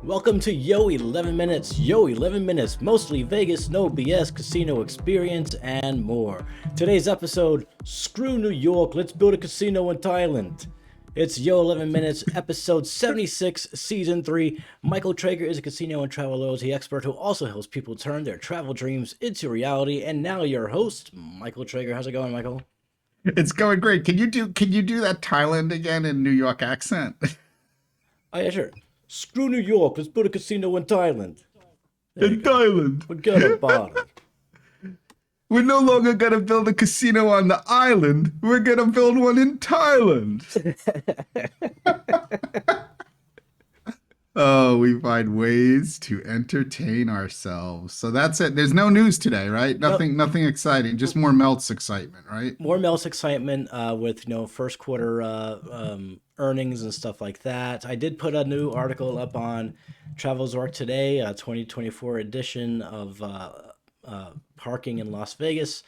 Welcome to Yo-11 Minutes. Yo-11 Minutes, mostly Vegas, no BS, casino experience, and more. Today's episode, Screw New York, let's build a casino in Thailand. It's Yo-11 Minutes, episode 76, season 3. Michael Traeger is a casino and travel loyalty expert who also helps people turn their travel dreams into reality. And now your host, Michael Traeger. How's it going, Michael? It's going great. Can you do that Thailand again in New York accent? Oh, yeah, sure. Screw New York, let's build a casino in Thailand. There you In go. Thailand. Forget about it. We're no longer gonna build a casino on the island. We're gonna build one in Thailand. Oh, we find ways to entertain ourselves. So that's it. There's no news today, right? No, Nothing exciting. Just more Melts excitement, right? more Mel's excitement with first quarter earnings and stuff like that. I did put a new article up on TravelZork today, 2024 edition of parking in Las Vegas,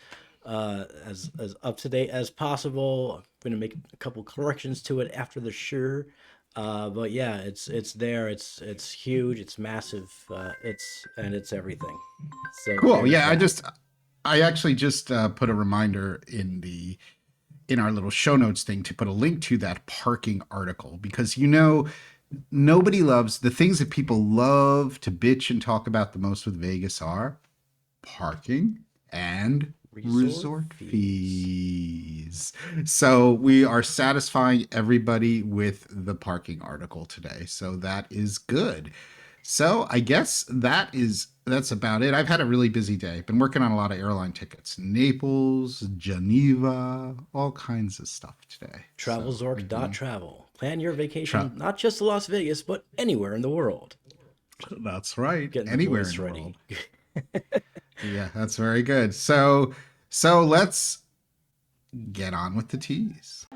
as up to date as possible. I'm going to make a couple corrections to it after the sure. But yeah, it's there. It's huge. It's massive. It's everything. So Cool. there's Yeah, that. I actually just put a reminder in our little show notes thing to put a link to that parking article because nobody loves the things that people love to bitch and talk about the most with Vegas are parking and Resort resort fees. fees. So we are satisfying everybody with the parking article today. So that is good. So I guess that's about it. I've had a really busy day. Been working on a lot of airline tickets. Naples, Geneva, all kinds of stuff today. So we've been TravelZork.travel. Plan your vacation tra- not just to Las Vegas, but anywhere in the world. that's right. Getting the Anywhere in voice the ready. world. Yeah, that's very good. So let's get on with the teas.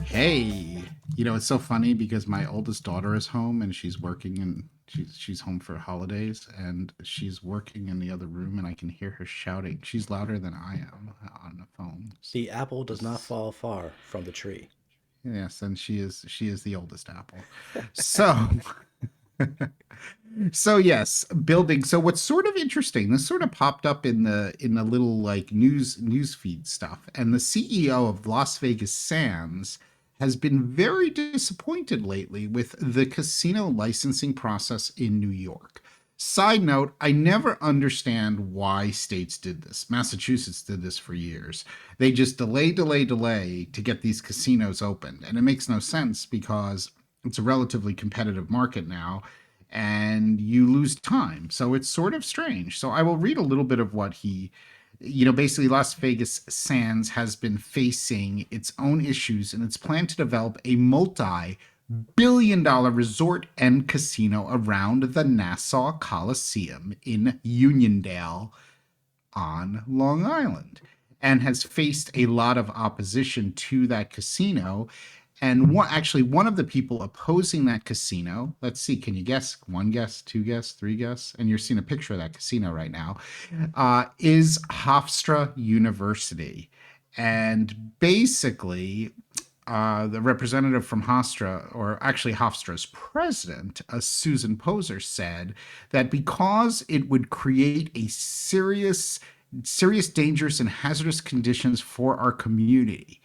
Hey, it's so funny because my oldest daughter is home and she's working and she's home for holidays and she's working in the other room and I can hear her shouting. She's louder than I am on the phone. The apple does not This fall far from the tree. Yes, and she is the oldest apple. So so yes, building. So what's sort of interesting, this sort of popped up in the little like news feed stuff, and the CEO of Las Vegas Sands has been very disappointed lately with the casino licensing process in New York. Side note, I never understand why states did this. Massachusetts did this for years. They just delay to get these casinos opened. And it makes no sense because it's a relatively competitive market now and you lose time. So it's sort of strange. So I will read a little bit of what basically Las Vegas Sands has been facing its own issues and its plan to develop a multi-billion-dollar resort and casino around the Nassau Coliseum in Uniondale on Long Island and has faced a lot of opposition to that casino. And one of the people opposing that casino, let's see, can you guess? One guess, two guess, three guess? And you're seeing a picture of that casino right now, is Hofstra University. And basically, the representative from Hofstra, or actually Hofstra's president, Susan Poser, said that because it would create a serious dangerous and hazardous conditions for our community,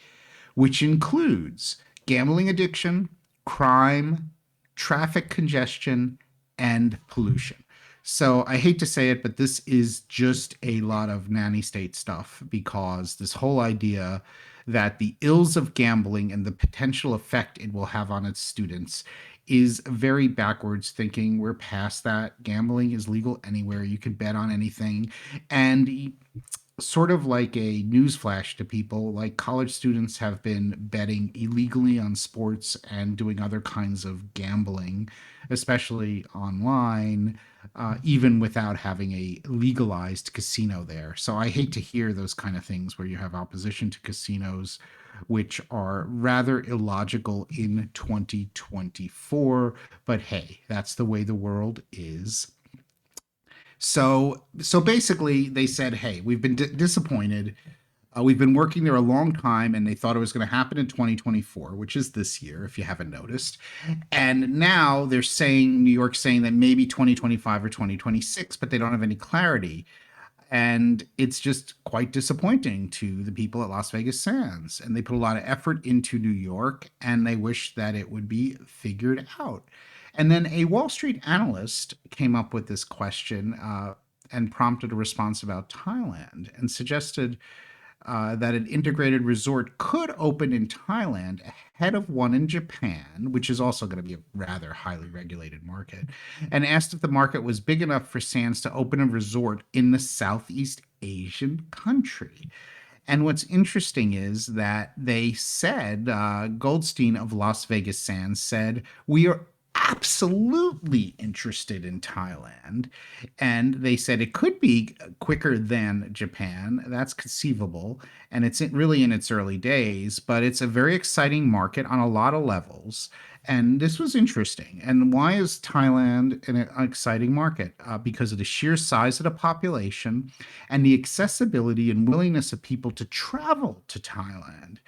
which includes gambling addiction, crime, traffic congestion, and pollution. So I hate to say it, but this is just a lot of nanny state stuff because this whole idea that the ills of gambling and the potential effect it will have on its students is very backwards thinking. We're past that. Gambling is legal anywhere. You can bet on anything. And sort of like a newsflash to people, like college students have been betting illegally on sports and doing other kinds of gambling, especially online, even without having a legalized casino there. So I hate to hear those kind of things where you have opposition to casinos, which are rather illogical in 2024. But hey, that's the way the world is. So basically, they said, "Hey, we've been disappointed. We've been working there a long time, and they thought it was going to happen in 2024, which is this year, if you haven't noticed. And now they're saying New York's saying that maybe 2025 or 2026, but they don't have any clarity. And it's just quite disappointing to the people at Las Vegas Sands. And they put a lot of effort into New York, and they wish that it would be figured out. And then a Wall Street analyst came up with this question and prompted a response about Thailand and suggested that an integrated resort could open in Thailand ahead of one in Japan, which is also going to be a rather highly regulated market, and asked if the market was big enough for Sands to open a resort in the Southeast Asian country. And what's interesting is that they said, Goldstein of Las Vegas Sands said, we are absolutely interested in Thailand. And they said it could be quicker than Japan. That's conceivable. And it's really in its early days, but it's a very exciting market on a lot of levels. And this was interesting. And why is Thailand an exciting market? Because of the sheer size of the population and the accessibility and willingness of people to travel to Thailand.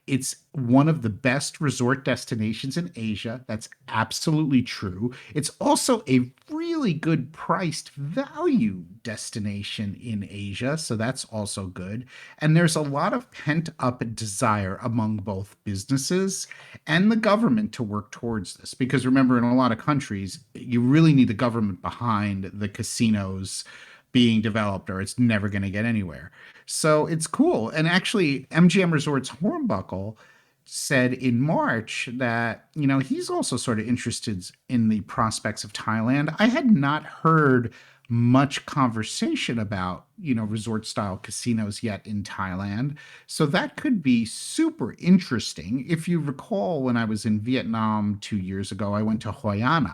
It's one of the best resort destinations in Asia. That's absolutely true. It's also a really good priced value destination in Asia. So that's also good. And there's a lot of pent up desire among both businesses and the government to work towards this. Because remember, in a lot of countries, you really need the government behind the casinos being developed, or it's never going to get anywhere. So it's cool. And actually, MGM Resorts Hornbuckle said in March that, he's also sort of interested in the prospects of Thailand. I had not heard much conversation about, resort style casinos yet in Thailand. So that could be super interesting. If you recall, when I was in Vietnam 2 years ago, I went to Hoi An,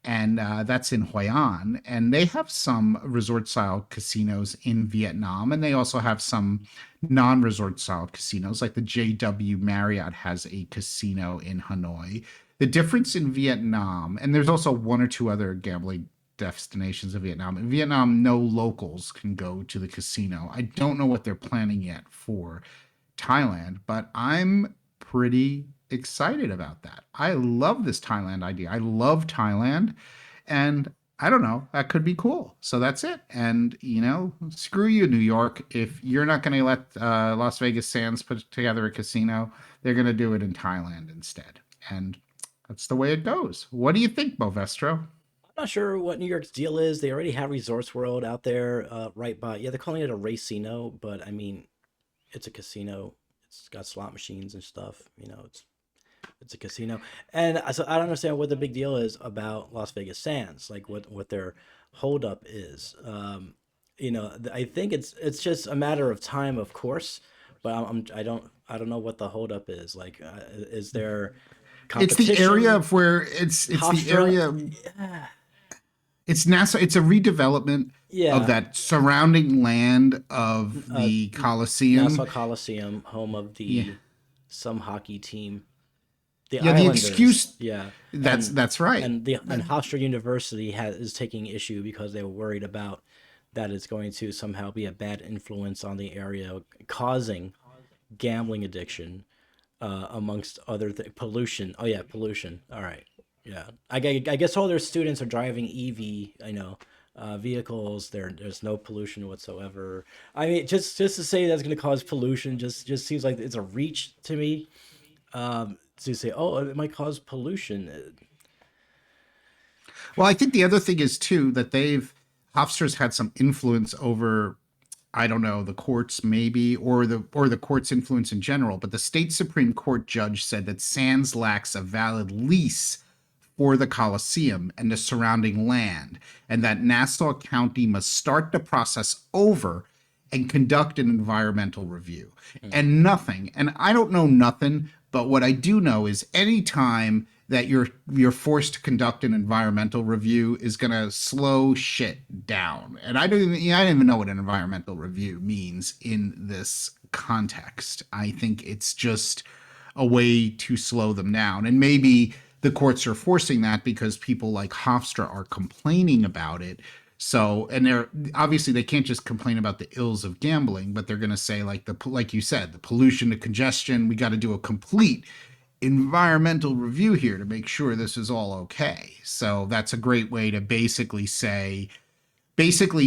and that's in Hoi An, and they have some resort style casinos in Vietnam, and they also have some non-resort style casinos, like the JW Marriott has a casino in Hanoi. The difference in Vietnam, and there's also one or two other gambling destinations of Vietnam. In Vietnam, no locals can go to the casino. I don't know what they're planning yet for Thailand, but I'm pretty excited about that. I love this Thailand idea. I love Thailand, and I don't know, that could be cool. So that's it. And, screw you, New York. If you're not going to let Las Vegas Sands put together a casino, they're going to do it in Thailand instead. And that's the way it goes. What do you think, Bovestro? I'm not sure what New York's deal is. They already have Resorts World out there, right by. Yeah, they're calling it a racino, but I mean, it's a casino. It's got slot machines and stuff. It's a casino, and so I don't understand what the big deal is about Las Vegas Sands. Like what their holdup is. I think it's just a matter of time, of course, but I don't know what the holdup is. Like, is there It's the area competition? of where it's the Hofstra, area. yeah, It's NASA. It's a redevelopment of yeah. that surrounding land of Uh, the Nassau Coliseum. Coliseum, home of Yeah, the some hockey team, the yeah. The Islanders. excuse Yeah, that's and that's right. and Hofstra University is taking issue because they were worried about that it's going to somehow be a bad influence on the area, causing gambling addiction, amongst other pollution. Oh yeah, pollution. All right. Yeah, I guess all their students are driving EV. I know. Vehicles. There's no pollution whatsoever. I mean, just to say that's going to cause pollution just seems like it's a reach to me. To say, oh, it might cause pollution. Well, I think the other thing is too that Hofstra's had some influence over, I don't know, the courts maybe, or the court's influence in general. But the state Supreme Court judge said that Sands lacks a valid lease for the Coliseum and the surrounding land, and that Nassau County must start the process over and conduct an environmental review. Mm. And nothing, and I don't know nothing, but what I do know is anytime that you're forced to conduct an environmental review is going to slow shit down. And I don't even know what an environmental review means in this context. I think it's just a way to slow them down. And maybe the courts are forcing that because people like Hofstra are complaining about it. So, and they're obviously they can't just complain about the ills of gambling, but they're going to say like you said, the pollution, the congestion. We got to do a complete environmental review here to make sure this is all okay. So that's a great way to basically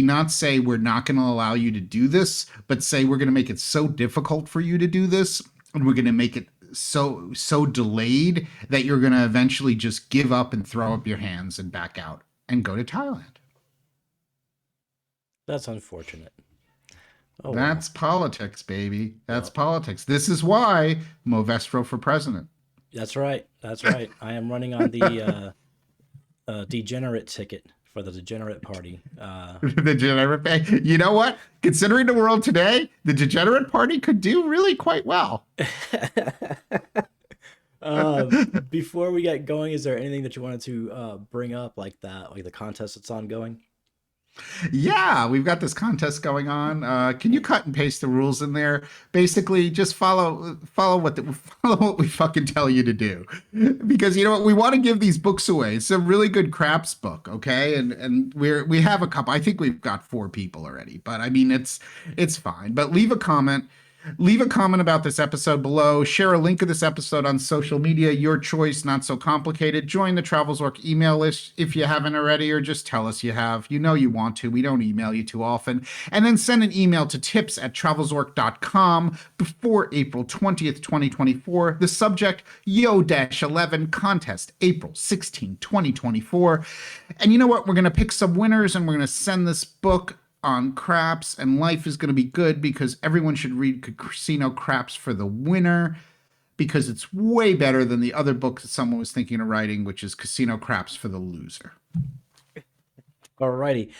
not say we're not going to allow you to do this, but say we're going to make it so difficult for you to do this, and we're going to make it so delayed that you're going to eventually just give up and throw up your hands and back out and go to Thailand. That's unfortunate. Oh, that's politics, baby. That's politics. This is why Movestro for president. That's right. That's right. I am running on the degenerate ticket for the degenerate party. The degenerate. You know what? Considering the world today, the degenerate party could do really quite well. Before we get going, is there anything that you wanted to bring up, like that, like the contest that's ongoing? Yeah, we've got this contest going on. Can you cut and paste the rules in there? Basically, just follow what we fucking tell you to do, because you know what, we want to give these books away. It's a really good craps book, okay? And we have a couple. I think we've got 4 people already, but I mean it's fine. But leave a comment. Leave a comment about this episode below. Share a link of this episode on social media. Your choice, not so complicated. Join the TravelZork email list if you haven't already, or just tell us you have. You know you want to. We don't email you too often. And then send an email to tips@travelzork.com before April 20th, 2024. The subject, Yo-11 contest, April 16, 2024. And you know what? We're going to pick some winners, and we're going to send this book on craps, and life is going to be good, because everyone should read Casino Craps for the Winner, because it's way better than the other book that someone was thinking of writing, which is Casino Craps for the Loser. Alrighty.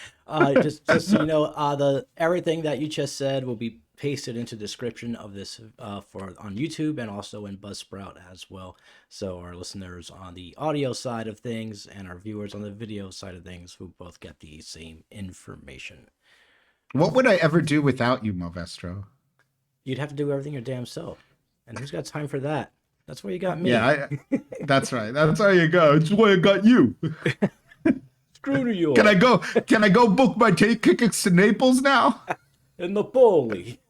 Just so you know, everything that you just said will be pasted into the description of this for on YouTube and also in Buzzsprout as well. So our listeners on the audio side of things and our viewers on the video side of things will both get the same information. What would I ever do without you, Movestro? You'd have to do everything your damn self. And who's got time for that? That's where you got me. Yeah, that's right. That's how you go. It's where I got you. Screw to you. Can I go book my tickets to Naples now? In Napoli.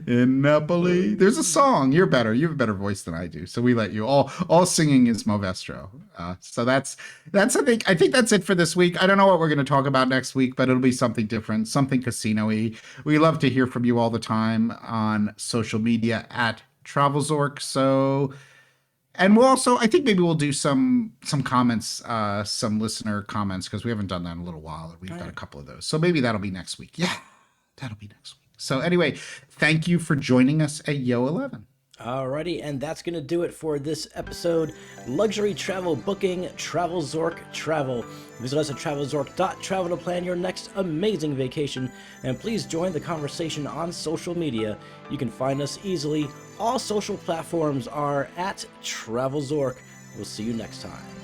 In Napoli. There's a song. You're better. You have a better voice than I do. So we let you. All singing is Movestro. So that's I think that's it for this week. I don't know what we're going to talk about next week, but it'll be something different, something casino-y. We love to hear from you all the time on social media at TravelZork. So, and we'll also, I think maybe we'll do some comments, some listener comments, because we haven't done that in a little while. We've got a couple of those. So maybe that'll be next week. Yeah, that'll be next week. So anyway, thank you for joining us at Yo-11. Alrighty, and that's going to do it for this episode. Luxury travel booking, TravelZork Travel. Visit us at TravelZork.travel to plan your next amazing vacation. And please join the conversation on social media. You can find us easily. All social platforms are at TravelZork. We'll see you next time.